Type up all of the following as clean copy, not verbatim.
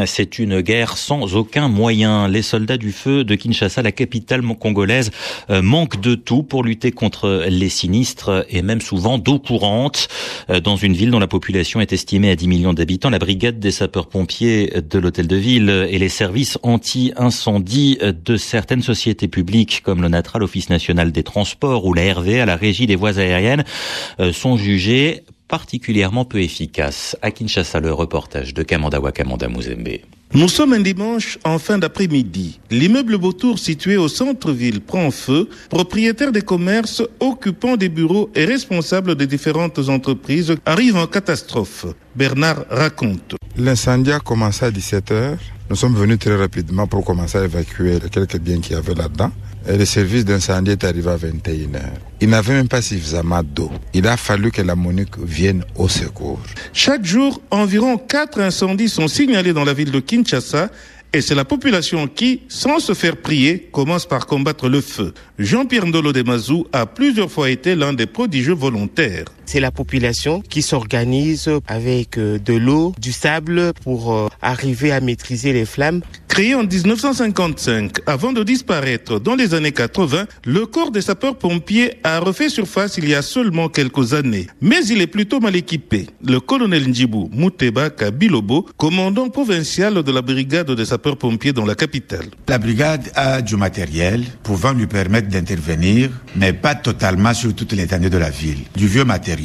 C'est une guerre sans aucun moyen. Les soldats du feu de Kinshasa, la capitale congolaise, manquent de tout pour lutter contre les sinistres et même souvent d'eau courante. Dans une ville dont la population est estimée à 10 millions d'habitants, la brigade des sapeurs-pompiers de l'hôtel de ville et les services anti-incendie de certaines sociétés publiques comme l'ONATRA, l'Office national des transports ou la RVA, la régie des voies aériennes, sont jugés particulièrement peu efficace. À Kinshasa, le reportage de Kamanda Wakamanda Muzembe. Nous sommes un dimanche en fin d'après-midi. L'immeuble Beautour situé au centre-ville prend feu. Propriétaires des commerces, occupants des bureaux et responsables des différentes entreprises arrivent en catastrophe. Bernard raconte. L'incendie a commencé à 17h. Nous sommes venus très rapidement pour commencer à évacuer les quelques biens qu'il y avait là-dedans. Et le service d'incendie est arrivé à 21h. Il n'avait même pas suffisamment d'eau. Il a fallu que la MONUC vienne au secours. Chaque jour, environ 4 incendies sont signalés dans la ville de Kinshasa. Et c'est la population qui, sans se faire prier, commence par combattre le feu. Jean-Pierre Ndolo de Mazou a plusieurs fois été l'un des prodigieux volontaires. C'est la population qui s'organise avec de l'eau, du sable pour arriver à maîtriser les flammes. Créé en 1955, avant de disparaître dans les années 80, le corps des sapeurs-pompiers a refait surface il y a seulement quelques années. Mais il est plutôt mal équipé. Le colonel Njibou Mouteba Kabilobo, commandant provincial de la brigade des sapeurs-pompiers dans la capitale. La brigade a du matériel pouvant lui permettre d'intervenir, mais pas totalement sur toute l'étendue de la ville. Du vieux matériel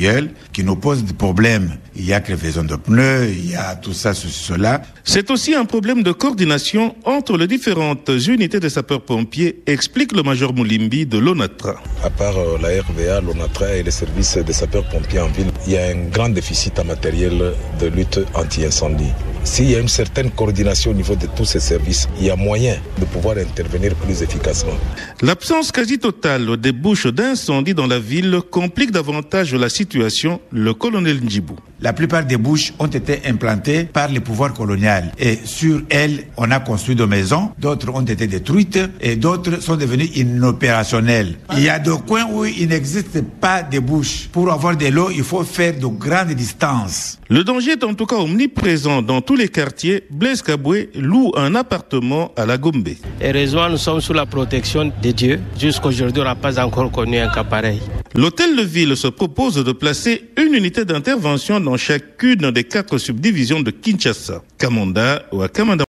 qui nous pose des problèmes. Il y a crevaison de pneus, il y a tout ça, cela. C'est aussi un problème de coordination entre les différentes unités de sapeurs-pompiers, explique le major Moulimbi de l'ONATRA. À part la RVA, l'ONATRA et les services des sapeurs-pompiers en ville, il y a un grand déficit en matériel de lutte anti-incendie. S'il y a une certaine coordination au niveau de tous ces services, il y a moyen de pouvoir intervenir plus efficacement. L'absence quasi totale des bouches d'incendie dans la ville complique davantage la situation, le colonel Njibou. La plupart des bouches ont été implantées par le pouvoir colonial et sur elles, on a construit des maisons, d'autres ont été détruites et d'autres sont devenues inopérationnelles. Il y a des coins où il n'existe pas de bouches. Pour avoir de l'eau, il faut faire de grandes distances. Le danger est en tout cas omniprésent dans tous les quartiers. Blaise Kaboué loue un appartement à la Gombe. Heureusement, nous sommes sous la protection de Dieu. Jusqu'aujourd'hui, on n'a pas encore connu un cas pareil. L'hôtel de ville se propose de placer une unité d'intervention dans chacune des 4 subdivisions de Kinshasa. Kamanda ou Kamanda.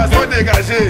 Faut dégager.